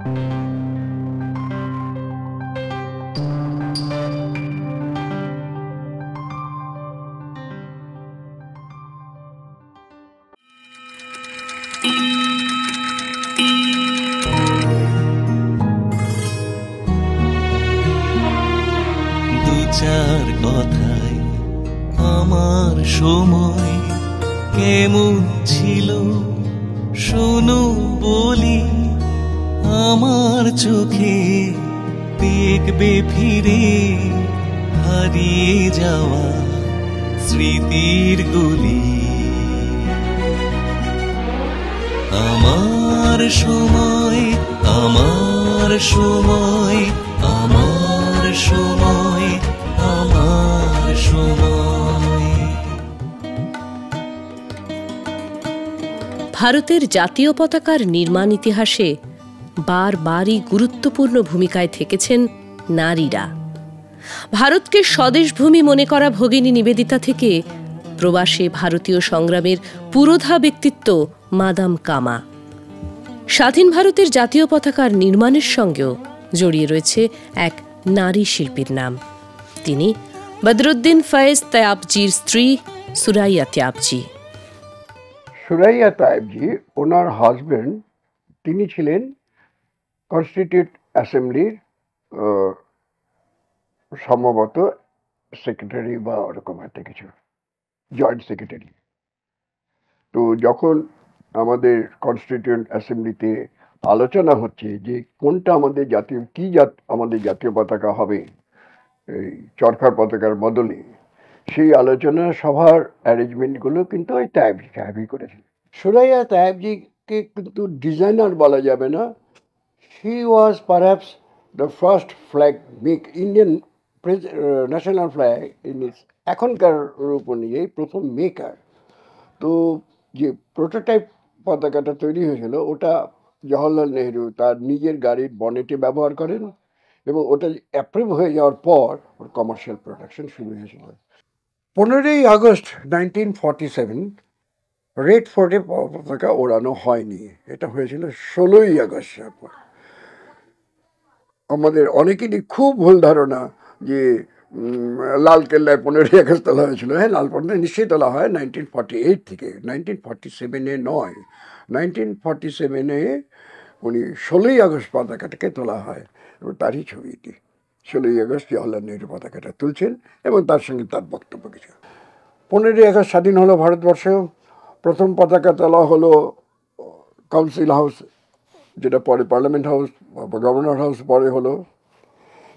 দু চার কথায় আমার সময় কেমন ছিল শোনো বলি, আমার চোখে দেখবে ফিরে হারিয়ে যাওয়া স্মৃতির গুলি। আমার সময়, আমার সময়, আমার সময়, আমার সময়। ভারতের জাতীয় পতাকার নির্মাণ ইতিহাসে বারবারই গুরুত্বপূর্ণ ভূমিকায় থেকেছেন নারীরা। ভারতকে স্বদেশভূমি মনে করা ভগিনী নিবেদিতা থেকে প্রবাসে ভারতীয় সংগ্রামের পুরোধা ব্যক্তিত্ব মাদাম কামা। স্বাধীন ভারতের জাতীয় পতাকার নির্মাণের সঙ্গেও জড়িয়ে রয়েছে এক নারী শিল্পীর নাম। তিনি বদরুদ্দিন ফয়েজ তৈয়বজির স্ত্রী সুরাইয়া তৈয়বজি। সুরাইয়া তৈয়বজি, ওনার হাজবেন্ড, তিনি ছিলেন কনস্টিটিউট অ্যাসেম্বলির সম্ভবত সেক্রেটারি বা ওরকম একটা কিছু, জয়েন্ট সেক্রেটারি। তো যখন আমাদের কনস্টিটিউয়েন্ট অ্যাসেম্বলিতে আলোচনা হচ্ছে যে কোনটা আমাদের জাতীয়, কি আমাদের জাতীয় পতাকা হবে এই চরখার পতাকার বদলে, সেই আলোচনা সভার অ্যারেঞ্জমেন্টগুলো কিন্তু ওই তৈয়বজি সাহেবই করেছেন। সুরাইয়া তৈয়বজিকে কিন্তু ডিজাইনার বলা যাবে না। She was perhaps the first flag make Indian national flag in এখনকার রূপ অনুযায়ী প্রথম মেকার। তো যে প্রোটোটাইপ পতাকাটা তৈরি হয়েছিল ওটা জওহরলাল নেহরু তার নিজের গাড়ির বনেটে ব্যবহার করেন, এবং ওটা অ্যাপ্রুভ হয়ে যাওয়ার পর ওর কমার্শিয়াল প্রোডাকশন শুরু হয়েছিল। 15ই আগস্ট 1947 রেড ফোর্টে পতাকা ওড়ানো হয়নি, এটা হয়েছিল 16ই আগস্ট। আমাদের অনেকেরই খুব ভুল ধারণা যে লালকেল্লায় 15ই আগস্ট তোলা হয়েছিল। হ্যাঁ, লালকেল্লায় নিশ্চয়ই তোলা হয় 1948 থেকে, 1947-এ নয়। 1947-এ উনি 16ই আগস্ট পতাকাটাকে তোলা হয়, এবং তারই ছবি এটি। 16ই আগস্ট জওহরলাল নেহরু পতাকাটা তুলছেন এবং তার সঙ্গে তার বক্তব্য কিছু। 15ই আগস্ট স্বাধীন হলো ভারতবর্ষেও। প্রথম পতাকা তোলা হলো কাউন্সিল হাউস, যেটা পরে পার্লামেন্ট হাউস বা গভর্নর হাউস পরে হলো।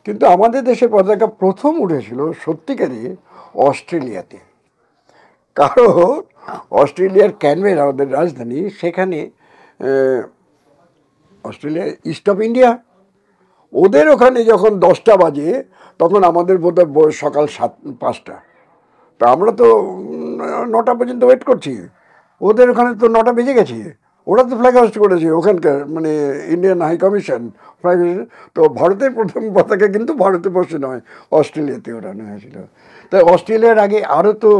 কিন্তু আমাদের দেশে পতাকা প্রথম উঠেছিল সত্যিকারে অস্ট্রেলিয়াতে। কারণ অস্ট্রেলিয়ার ক্যানবেরা, আমাদের রাজধানী, সেখানে অস্ট্রেলিয়া ইস্ট অফ ইন্ডিয়া, ওদের ওখানে যখন 10টা বাজে তখন আমাদের বোধহয় সকাল 5টা। তা আমরা তো 9টা পর্যন্ত ওয়েট করছি, ওদের ওখানে তো 9টা বেজে গেছে। ওরা তো ফ্ল্যাগ হোস্ট করেছে ওখানকার, মানে ইন্ডিয়ান হাই কমিশন ফ্ল্যাগ। তো ভারতের প্রথম পতাকা কিন্তু ভারতে বসে নয়, অস্ট্রেলিয়াতে ওড়ানো হয়েছিল। তাই অস্ট্রেলিয়ার আগে আরও তো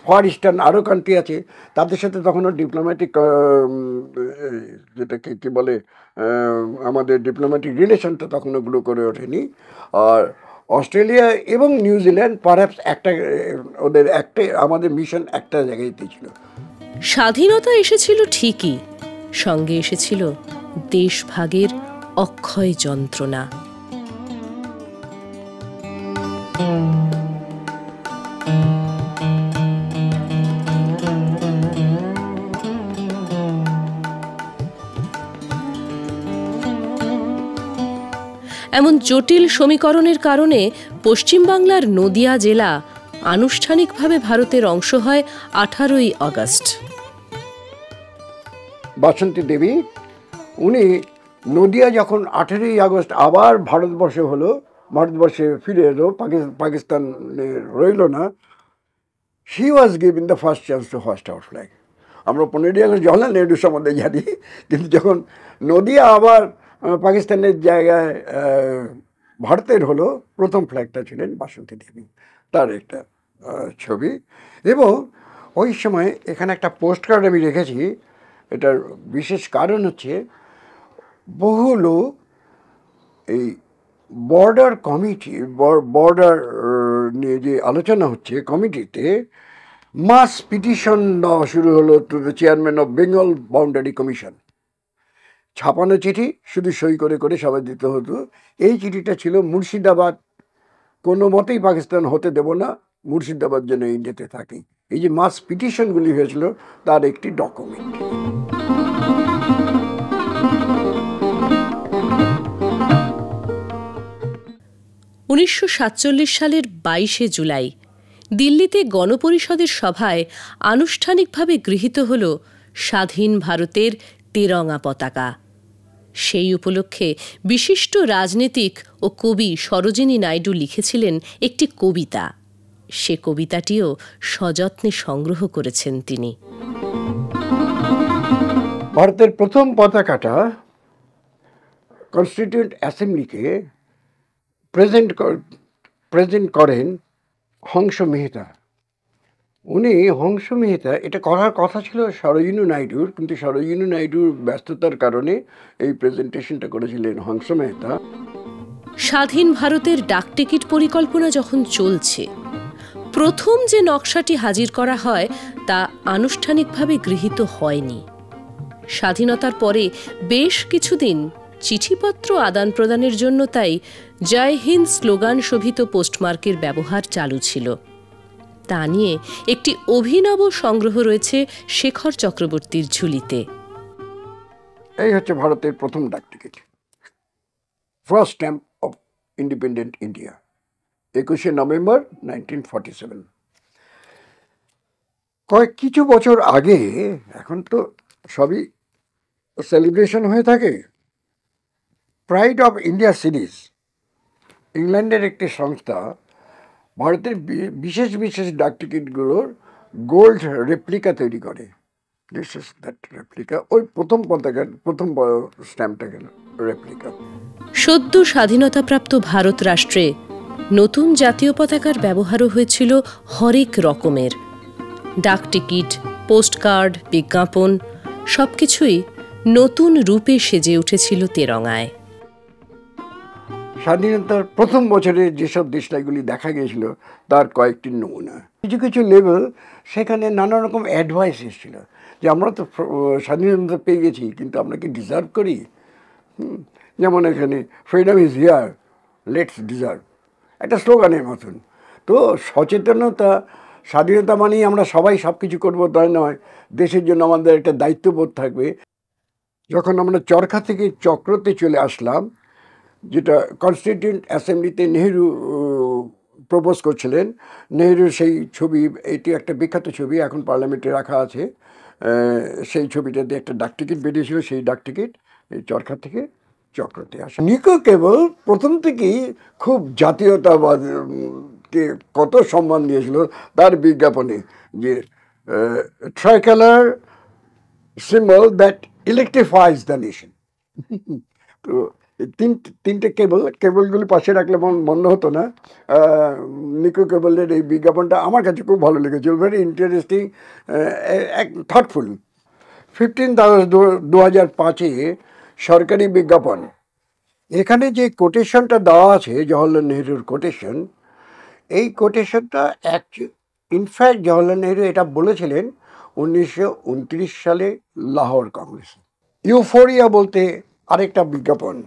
ফার ইস্টার্ন আরও কান্ট্রি আছে, তাদের সাথে তখনও ডিপ্লোম্যাটিক, যেটাকে কী বলে, আমাদের ডিপ্লোম্যাটিক রিলেশনটা তখনও গ্রো করে ওঠেনি। আর অস্ট্রেলিয়া এবং নিউজিল্যান্ড পারহ্যাপস একটা, ওদের একটাই, আমাদের মিশন একটা জায়গায়তেই ছিল। স্বাধীনতা এসেছিল ঠিকই, সঙ্গে এসেছিল দেশভাগের অক্ষয় যন্ত্রণা। এমন জটিল সমীকরণের কারণে পশ্চিমবাংলার নদিয়া জেলা আনুষ্ঠানিকভাবে ভারতের অংশ হয় 18ই আগস্ট। বাসন্তী দেবী, উনি নদিয়া যখন 18ই আগস্ট আবার ভারতবর্ষে হলো, ভারতবর্ষে ফিরে এলো, পাকিস্তানে রইল না, she was giving the first chance to host our flag. আমরা 15ই আগস্ট জওহরলাল নেহরুর সম্বন্ধে জানি, কিন্তু যখন নদিয়া আবার পাকিস্তানের জায়গায় ভারতের হলো, প্রথম ফ্ল্যাগটা ছিলেন বাসন্তী দেবী, তার একটা ছবি। এবং ওই সময় এখানে একটা পোস্ট কার্ড আমি রেখেছি। এটার বিশেষ কারণ হচ্ছে বহু লোক এই বর্ডার কমিটি, বর্ডার নিয়ে যে আলোচনা হচ্ছে কমিটিতে, মাস পিটিশন দেওয়া শুরু হলো to the chairman of Bengal boundary commission. ছাপানো চিঠি, শুধু সই করে করে সবাই দিতে হতো। এই চিঠিটা ছিল মুর্শিদাবাদ কোনো মতেই পাকিস্তান হতে দেব না, মুর্শিদাবাদ যেন ইন্ডিয়াতে থাকে। এই যে মাস পিটিশনগুলি হয়েছিল তার একটি ডকুমেন্ট। 1947 সালের 22শে জুলাই দিল্লিতে গণপরিষদের সভায় আনুষ্ঠানিকভাবে গৃহীত হল স্বাধীন ভারতের তেরঙা পতাকা। সেই উপলক্ষে বিশিষ্ট রাজনীতিক ও কবি সরোজিনী নাইডু লিখেছিলেন একটি কবিতা। সে কবিতাটিও সযত্নে সংগ্রহ করেছেন তিনি। ভারতের প্রথম পতাকাটা কনস্টিটিউয়েন্ট অ্যাসেম্বলিকে প্রেজেন্ট করেন হংস মেহতা। উনি হংস মেহতা, এটা করার কথা ছিল সরোজিনী নাইডুর, কিন্তু সরোজিনী নাইডুর ব্যস্ততার কারণে এই প্রেজেন্টেশনটা করেছিলেন হংস মেহতা। স্বাধীন ভারতের ডাকটিকিট পরিকল্পনা যখন চলছে, প্রথম যে নকশাটি হাজির করা হয় তা আনুষ্ঠানিকভাবে গৃহীত হয়নি। স্বাধীনতার পরে বেশ কিছুদিন চিঠিপত্র আদান প্রদানের জন্য তাই জয় হিন্দ স্লোগান শোভিত পোস্টমার্কের ব্যবহার চালু ছিল। তা নিয়ে একটি অভিনব সংগ্রহ রয়েছে শেখর চক্রবর্তীর ঝুলিতে। এই হচ্ছে ভারতের প্রথম ডাকটিকিট, first stamp of independent India, 21শে নভেম্বর 1947। কিছু বছর আগে, এখন তো সবই সেলিব্রেশন হয়ে থাকে, প্রাইড অফ ইন্ডিয়া সিরিজ, ইংল্যান্ডের একটি সংস্থা ভারতের বিশেষ বিশেষ ডাকটিকিটগুলোর গোল্ড রেপ্লিকা তৈরি করে। দিস ইজ দ্যাট রেপ্লিকা, ওই প্রথম পতাকার প্রথম স্ট্যাম্পটা গেল রেপ্লিকা। সদ্য স্বাধীনতাপ্রাপ্ত ভারত রাষ্ট্রে নতুন জাতীয় পতাকার ব্যবহারও হয়েছিল হরেক রকমের। ডাকটিকিট, পোস্টকার্ড, বিজ্ঞাপন সবকিছুই নতুন রূপে সেজে উঠেছিল তেরঙায়। স্বাধীনতার প্রথম বছরে যেসব দেশলাইগুলি দেখা গিয়েছিল তার কয়েকটি নমুনা। কিছু কিছু লেভেল সেখানে নানা রকম অ্যাডভাইস এসেছিল যে আমরা তো স্বাধীনতা পেয়ে গেছি, কিন্তু আমরা কি ডিজার্ভ করি? যেমন এখানে freedom is here, let's deserve, একটা স্লোগানের মতন। তো সচেতনতা, স্বাধীনতা মানেই আমরা সবাই সব কিছু করবো তাই নয়, দেশের জন্য আমাদের একটা দায়িত্ববোধ থাকবে। যখন আমরা চরখা থেকে চক্রতে চলে আসলাম, যেটা কনস্টিটিউয়েন্ট অ্যাসেম্বলিতে নেহেরু প্রপোজ করছিলেন, নেহেরুর সেই ছবি, এটি একটা বিখ্যাত ছবি, এখন পার্লামেন্টে রাখা আছে। সেই ছবিটাতে একটা ডাকটিকিট বেরিয়েছিল, সেই ডাকটিকিট এই চরখা থেকে চক্রতে আসে। নিকো কেবল প্রথম থেকেই খুব জাতীয়তাবাদকে কত সম্মান দিয়েছিল তার বিজ্ঞাপনে, যে tricolour symbol that electrifies the nation. তো তিনটে কেবলগুলি পাশে রাখলে মনে হতো না। নিকো কেবলের এই বিজ্ঞাপনটা আমার কাছে খুব ভালো লেগেছিল, ভেরি ইন্টারেস্টিং, থটফুল। 15 আগস্ট 2005 সরকারি বিজ্ঞাপন। এখানে যে কোটেশনটা দেওয়া আছে, জওহরলাল নেহরুর কোটেশন, এই কোটেশনটা ইনফ্যাক্ট জওহরলাল নেহরু এটা বলেছিলেন 1929 সালে লাহোর কংগ্রেসে। ইউফোরিয়া বলতে আরেকটা বিজ্ঞাপন।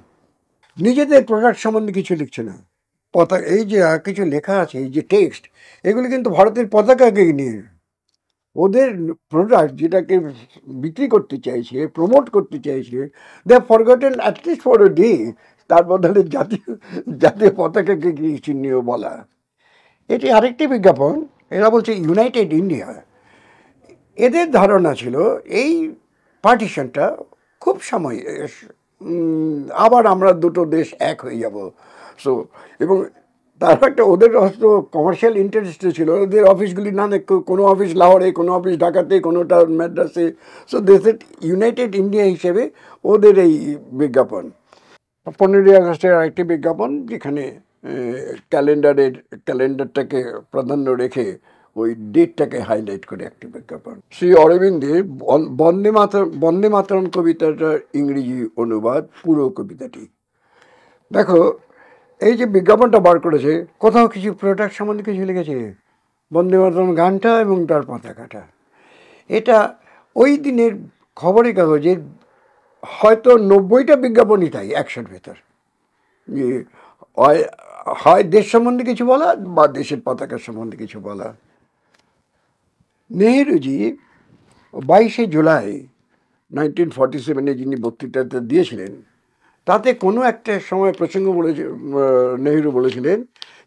নিজেদের প্রোডাক্ট সম্বন্ধে কিছু লিখছে না, এই যে কিছু লেখা আছে, এই যে টেক্সট, এগুলি কিন্তু ভারতের পতাকাকে নিয়ে। ওদের প্রোডাক্ট যেটাকে বিক্রি করতে চাইছে, প্রমোট করতে চাইছে, they have forgotten at least for a day তার বদলে জাতীয় পতাকাকে কিছু নিয়ে বলা। এটি আরেকটি বিজ্ঞাপন, এরা বলছে ইউনাইটেড ইন্ডিয়া। এদের ধারণা ছিল এই পার্টিশনটা খুব সময়, আবার আমরা দুটো দেশ এক হয়ে যাব। সো এবং তার একটা ওদের হয়তো কমার্শিয়াল ইন্টারেস্ট ছিল, ওদের অফিসগুলি না, কোনো অফিস লাহোরে, কোনো অফিস ঢাকাতে, কোনোটা মাদ্রাসে। সো দেশের ইউনাইটেড ইন্ডিয়া হিসেবে ওদের এই বিজ্ঞাপন। 15ই আগস্টের আরেকটি বিজ্ঞাপন, যেখানে ক্যালেন্ডারটাকে প্রাধান্য রেখে ওই ডেটটাকে হাইলাইট করে একটি বিজ্ঞাপন। শ্রী অরবিন্দের বন্দে মাতরম কবিতাটার ইংরেজি অনুবাদ পুরো কবিতাটি। দেখো এই যে বিজ্ঞাপনটা বার করেছে, কোথাও কিছু প্রোডাক্ট সম্বন্ধে কিছু লিখেছে, বন্দে মাতরম গানটা এবং তার পতাকাটা। এটা ওই দিনের খবরের কাগজের হয়তো 90টা বিজ্ঞাপনই তাই একশোর ভেতর, যে হয় দেশ সম্বন্ধে কিছু বলা বা দেশের পতাকা সম্বন্ধে কিছু বলা। নেহেরুজি 22শে জুলাই 1947 যিনি বক্তৃতাটা দিয়েছিলেন, তাতে কোনো একটা সময় প্রসঙ্গ বলেছে, নেহেরু বলেছিলেন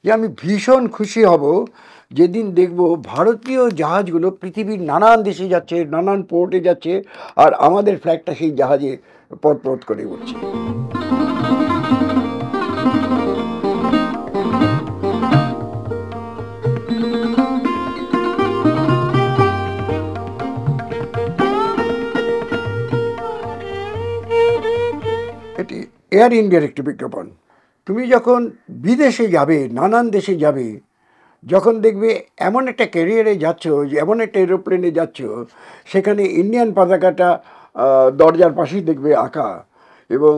যে আমি ভীষণ খুশি হব যেদিন দেখব ভারতীয় জাহাজগুলো পৃথিবীর নানান দেশে যাচ্ছে, নানান পোর্টে যাচ্ছে, আর আমাদের ফ্ল্যাগটা সেই জাহাজে পথ করে উঠছে। এটি এয়ার ইন্ডিয়ার একটি বিজ্ঞাপন। তুমি যখন বিদেশে যাবে, নানান দেশে যাবে, যখন দেখবে এমন একটা ক্যারিয়ারে যাচ্ছ, এমন একটা এরোপ্লেনে যাচ্ছ, সেখানে ইন্ডিয়ান পতাকাটা দরজার পাশেই দেখবে আঁকা, এবং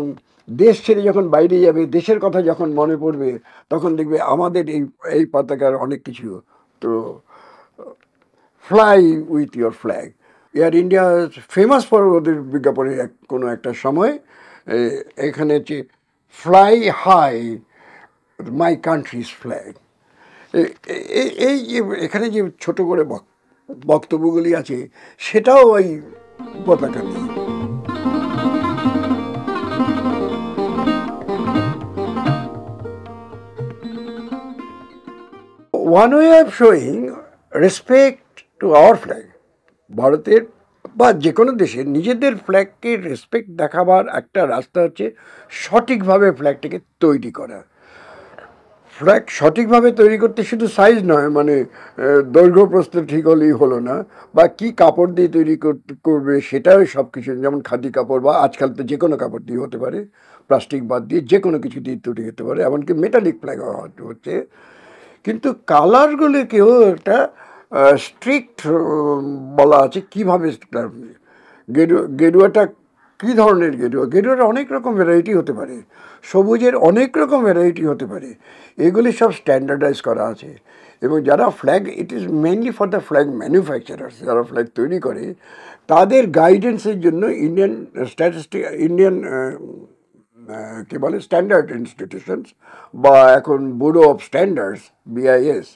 দেশ ছেড়ে যখন বাইরে যাবে, দেশের কথা যখন মনে পড়বে, তখন দেখবে আমাদের এই পতাকার অনেক কিছু। তো fly with your flag. Air India famous for ওদের বিজ্ঞাপনের কোনো একটা সময় এখানে হচ্ছে fly hi my countries flag. এই যে এখানে যে ছোট করে বক্তব্যগুলি আছে, সেটাও ওই পতাকা নিয়ে। One way of showing respect to our flag, ভারতের বা যে কোনো দেশের নিজেদের ফ্ল্যাগকে রেসপেক্ট দেখাবার একটা রাস্তা হচ্ছে সঠিকভাবে ফ্ল্যাগটাকে তৈরি করা। ফ্ল্যাগ সঠিকভাবে তৈরি করতে শুধু সাইজ নয়, মানে দৈর্ঘ্য প্রস্থ ঠিক হলেই হলো না, বা কি কাপড় দিয়ে তৈরি করবে সেটাও সব কিছু, যেমন খাদি কাপড় বা আজকাল তো যে কোনো কাপড় দিয়ে হতে পারে, প্লাস্টিক বাদ দিয়ে যে কোনো কিছু দিয়ে তৈরি হতে পারে, এমনকি মেটালিক ফ্ল্যাগ হচ্ছে। কিন্তু কালারগুলিকেও একটা স্ট্রিক্ট বলা আছে কীভাবে। গেরুয়াটা কী ধরনের গেরুয়া, গেরুয়ার অনেক রকম ভ্যারাইটি হতে পারে, সবুজের অনেক রকম ভ্যারাইটি হতে পারে, এগুলি সব স্ট্যান্ডার্ডাইজ করা আছে। এবং যারা flag, it is mainly for the flag manufacturers, যারা ফ্ল্যাগ তৈরি করে, তাদের গাইডেন্সের জন্য ইন্ডিয়ান কি বলে স্ট্যান্ডার্ড ইনস্টিটিউশনস, বা এখন ব্যুরো অফ স্ট্যান্ডার্ডস BIS,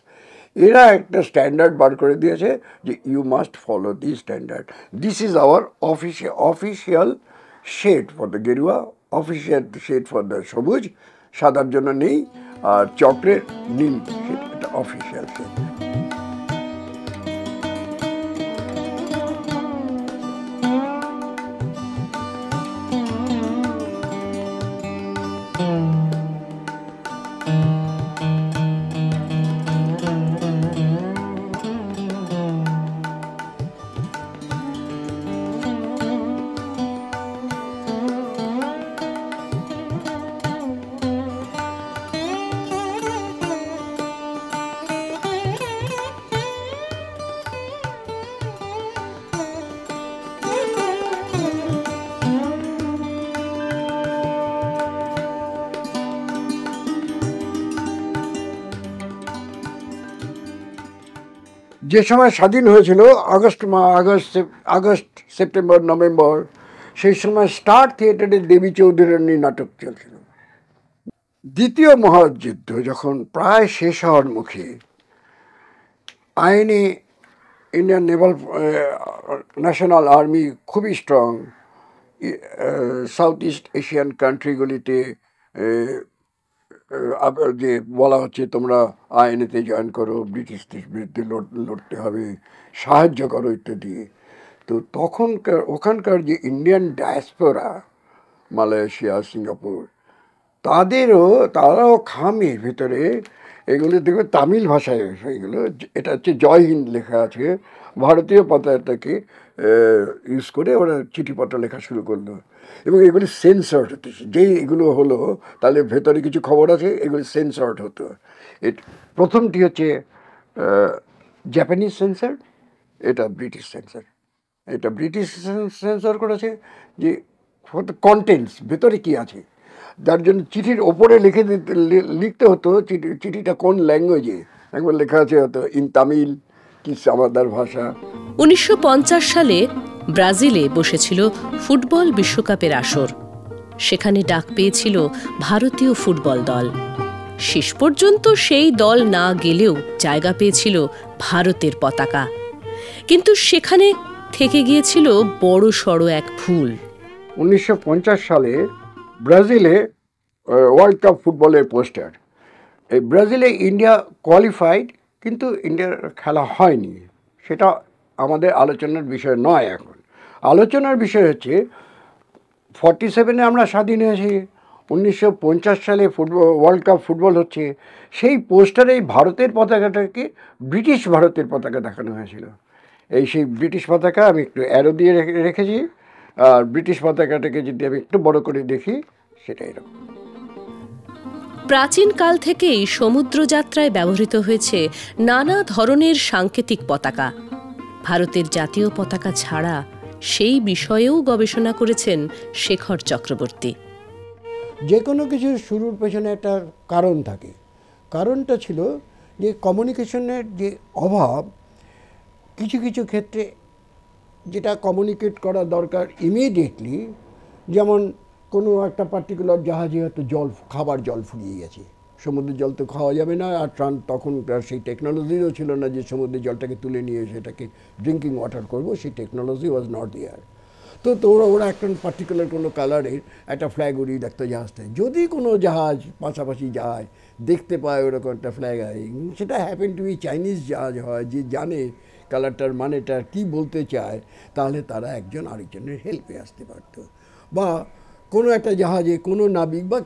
এরা একটা স্ট্যান্ডার্ড বার করে দিয়েছে যে you must follow this standard. This is our official shade for the গেরুয়া, অফিসিয়াল শেড ফর দ্য সবুজ, সাদার জন্য নেই, আর চক্রের নীল শেড, এটা অফিসিয়াল শেড। যে সময় স্বাধীন হয়েছিল, আগস্ট সেপ্টেম্বর নভেম্বর, সেই সময় স্টার থিয়েটারে দেবী চৌধুরানী নাটক চলছিল। দ্বিতীয় মহাযুদ্ধ যখন প্রায় শেষ হওয়ার মুখে, আইনে ইন্ডিয়ান ন্যাশনাল আর্মি খুবই স্ট্রং, সাউথ ইস্ট এশিয়ান কান্ট্রিগুলিতে যে বলা হচ্ছে তোমরা আইনেতে জয়েন করো, ব্রিটিশদের বিরুদ্ধে লড়তে হবে, সাহায্য করো ইত্যাদি। তো তখনকার ওখানকার যে ইন্ডিয়ান ডায়াসপোরা, মালয়েশিয়া, সিঙ্গাপুর, তারাও খামের ভেতরে এগুলো দেখবে তামিল ভাষায় এগুলো, এটা হচ্ছে জয় হিন্দ লেখা আছে, ভারতীয় পতাকাটাকে ইউজ করে ওরা চিঠিপত্র লেখা শুরু করলো, এবং এগুলি সেন্সর্ড হতো। যেই এগুলো হলো তাহলে ভেতরে কিছু খবর আছে, এগুলি সেন্সর্ড হতো। প্রথমটি হচ্ছে জাপানিজ সেন্সর, এটা ব্রিটিশ সেন্সর। এটা ব্রিটিশ সেন্সর করেছে যে কন্টেন্টস ভেতরে কি আছে, যার জন্য চিঠির ওপরে লিখতে হতো চিঠিটা কোন ল্যাঙ্গুয়েজে। একবার লেখা আছে হয়তো ইন তামিল কি সামাদার ভাষা। 1950 সালে ব্রাজিলে বসেছিল ফুটবল বিশ্বকাপের আসর। সেখানে ডাক পেয়েছিল ভারতীয় ফুটবল দল। শেষ পর্যন্ত সেই দল না গেলেও জায়গা পেয়েছিল ভারতের পতাকা। কিন্তু সেখানে থেকে গিয়েছিল বড় সড় এক ভুল। 1950 সালে ব্রাজিলে ওয়ার্ল্ড কাপ ফুটবলের পোস্টার। এই ব্রাজিলে ইন্ডিয়া কোয়ালিফাইড, কিন্তু ইন্ডিয়ার খেলা হয়নি। সেটা আমাদের আলোচনার বিষয় নয়। এখন আলোচনার বিষয় হচ্ছে 47-এ আমরা স্বাধীন হয়েছি, 1950 সালে ফুটবল ওয়ার্ল্ড কাপ ফুটবল হচ্ছে। সেই পোস্টারে ভারতের পতাকাটাকে ব্রিটিশ ভারতের পতাকা দেখানো হয়েছিল। সেই ব্রিটিশ পতাকা আমি একটু অ্যারো দিয়ে রেখেছি। আর ব্রিটিশ পতাকাটাকে যদি আমি একটু বড় করে দেখি, সেটা এরকম। প্রাচীনকাল থেকেই সমুদ্রযাত্রায় ব্যবহৃত হয়েছে নানা ধরনের সাংকেতিক পতাকা। ভারতের জাতীয় পতাকা ছাড়া সেই বিষয়েও গবেষণা করেছেন শেখর চক্রবর্তী। যে কোনো কিছুর শুরুর পেছনে একটা কারণ থাকে। কারণটা ছিল যে কমিউনিকেশনের যে অভাব, কিছু কিছু ক্ষেত্রে যেটা কমিউনিকেট করা দরকার ইমিডিয়েটলি, যেমন কোনো একটা পার্টিকুলার জাহাজে হয়তো খাবার জল ফুরিয়ে গেছে, সমুদ্রের জল তো খাওয়া যাবে না, আর তখন সেই টেকনোলজিও ছিল না যে সমুদ্রের জলটাকে তুলে নিয়ে সেটাকে ড্রিঙ্কিং ওয়াটার করবো, সেই টেকনোলজি ওয়াজ নট দেয়ার। তো ওরা একটা পার্টিকুলার কোনো কালারের একটা ফ্ল্যাগ উড়িয়ে রাখতো জাহাজটায়। যদি কোনো জাহাজ পাশাপাশি যায়, দেখতে পায় ওরকম একটা ফ্ল্যাগ, সেটা হ্যাপেন টু বি চাইনিজ জাহাজ হয়, যে জানে কালারটার মানেটা কি বলতে চায়, তাহলে তারা একজন আরেকজনের হেল্পে আসতে পারত। বা কোনো একটা জাহাজে কোনো নাবিক বা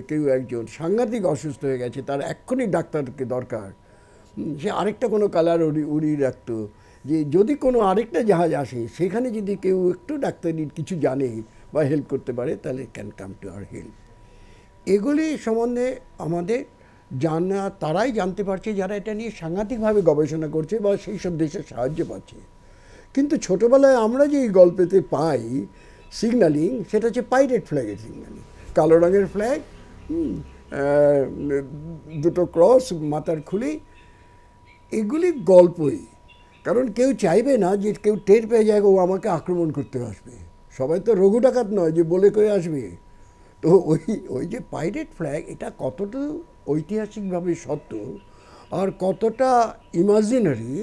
কেউ একজন সাংঘাতিক অসুস্থ হয়ে গেছে, তার এক্ষুনি ডাক্তারকে দরকার, সে আরেকটা কোনো কালার উড়িয়ে রাখতো, যে যদি কোনো আরেকটা জাহাজ আসে সেখানে যদি কেউ একটু ডাক্তারির কিছু জানে বা হেল্প করতে পারে, তাহলে can come to our help. এগুলি সম্বন্ধে আমাদের জানা তারাই জানতে পারছে যারা এটা নিয়ে সাংঘাতিকভাবে গবেষণা করছে বা সেই সব দেশের সাহায্য পাচ্ছে। কিন্তু ছোটোবেলায় আমরা যে এই গল্পেতে পাই সিগন্যালিং, সেটা হচ্ছে পাইরেট ফ্ল্যাগের সিগন্যালিং। কালো রঙের ফ্ল্যাগ, দুটো ক্রস মাথার খুলি, এগুলি গল্পই। কারণ কেউ চাইবে না যে কেউ টের পেয়ে যায় ও আমাকে আক্রমণ করতে আসবে। সবাই তো রঘু ডাকাত নয় যে বলে করে আসবে। তো ওই যে পাইরেট ফ্ল্যাগ, এটা কতটা ঐতিহাসিকভাবে সত্য আর কতটা ইমাজিনারি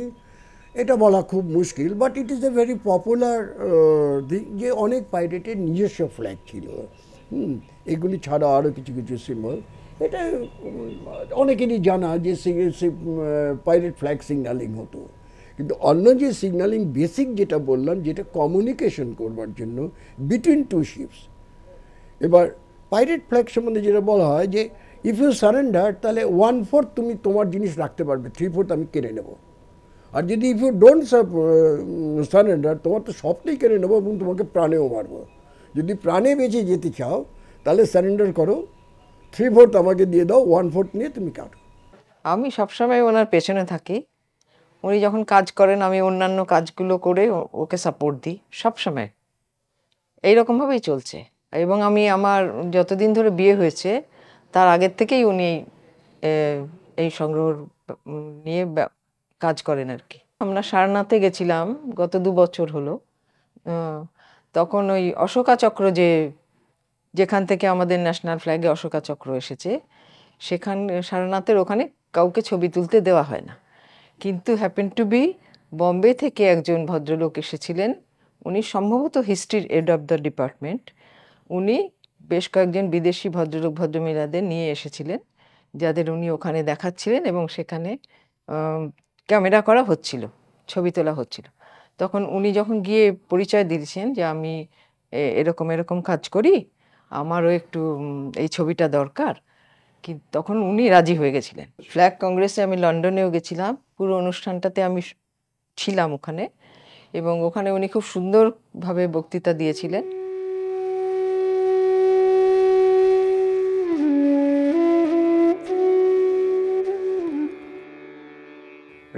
এটা বলা খুব মুশকিল। But it is a very popular দিক যে অনেক পাইরেটের নিজস্ব ফ্ল্যাগ ছিল। এগুলি ছাড়া আরও কিছু কিছু সিম্বল, এটা অনেকেরই জানা যে পাইরেট ফ্ল্যাগ সিগন্যালিং হতো। কিন্তু অন্য যে সিগন্যালিং বেসিক যেটা বললাম, যেটা কমিউনিকেশন করবার জন্য বিটুইন টু শিপস। এবার পাইরেট ফ্ল্যাগ সম্বন্ধে যেটা বলা হয় যে ইফ ইউ সারেন্ডার, তাহলে 1/4 তুমি তোমার জিনিস রাখতে পারবে, 3/4 আমি কেড়ে নেব। আর যদি ইফ ইউ ডোন্ট সারেন্ডার, তোমার তো সবটাই কেড়ে নেবো এবং তোমাকে প্রাণেও মারবো। যদি প্রাণে বেঁচে যেতে চাও তাহলে সারেন্ডার করো, 3/4 আমাকে দিয়ে দাও, 1/4 নিয়ে তুমি কাটো। আমি সবসময় ওনার পেছনে থাকি। উনি যখন কাজ করেন আমি অন্যান্য কাজগুলো করে ওকে সাপোর্ট দিই সবসময়। এইরকমভাবেই চলছে। এবং আমি আমার যতদিন ধরে বিয়ে হয়েছে তার আগের থেকেই উনি এই সংগ্রহ নিয়ে কাজ করেন আর কি। আমরা সারনাথে গেছিলাম গত 2 বছর হলো। তখন ওই অশোকা চক্র, যেখান থেকে আমাদের ন্যাশনাল ফ্ল্যাগে অশোকা চক্র এসেছে, সারনাথের ওখানে কাউকে ছবি তুলতে দেওয়া হয় না। কিন্তু হ্যাপেন টু বি বম্বে থেকে একজন ভদ্রলোক এসেছিলেন। উনি সম্ভবত হিস্ট্রির হেড অফ দ্য ডিপার্টমেন্ট। উনি বেশ কয়েকজন বিদেশি ভদ্রলোক ভদ্রমহিলাদের নিয়ে এসেছিলেন, যাদের উনি ওখানে দেখাচ্ছিলেন এবং সেখানে ক্যামেরা করা হচ্ছিল, ছবি তোলা হচ্ছিল। তখন উনি যখন গিয়ে পরিচয় দিয়েছেন যে আমি এরকম এরকম কাজ করি, আমারও একটু এই ছবিটা দরকার, তখন উনি রাজি হয়ে গেছিলেন। ফ্ল্যাগ কংগ্রেসে আমি লন্ডনেও গেছিলাম, পুরো অনুষ্ঠানটাতে আমি ছিলাম ওখানে, এবং ওখানে উনি খুব সুন্দরভাবে বক্তৃতা দিয়েছিলেন।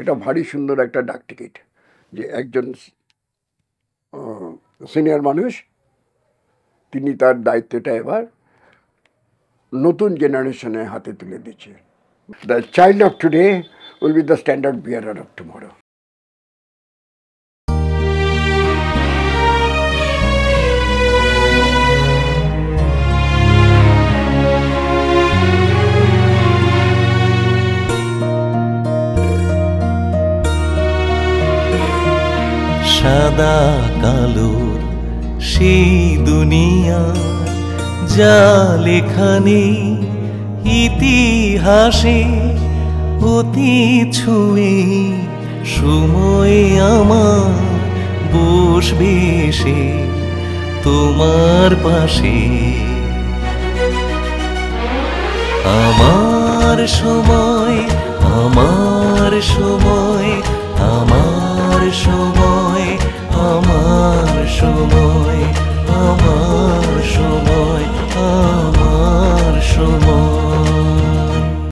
এটা ভারী সুন্দর একটা ডাক টিকিট, যে একজন সিনিয়র মানুষ তিনি তার দায়িত্বটা এবার নতুন জেনারেশনের হাতে তুলে দিচ্ছে। The child of today will be the standard bearer of tomorrow. সাদা কালোর সেই দুনিয়া যা লেখা নেই ইতিহাসে, অতীত ছুঁয়ে সময় আমার বসবে এসে তোমার পাশে। আমার সময়, আমার সময়, আমার সময়, আমার সময়, আমার সময়, আমার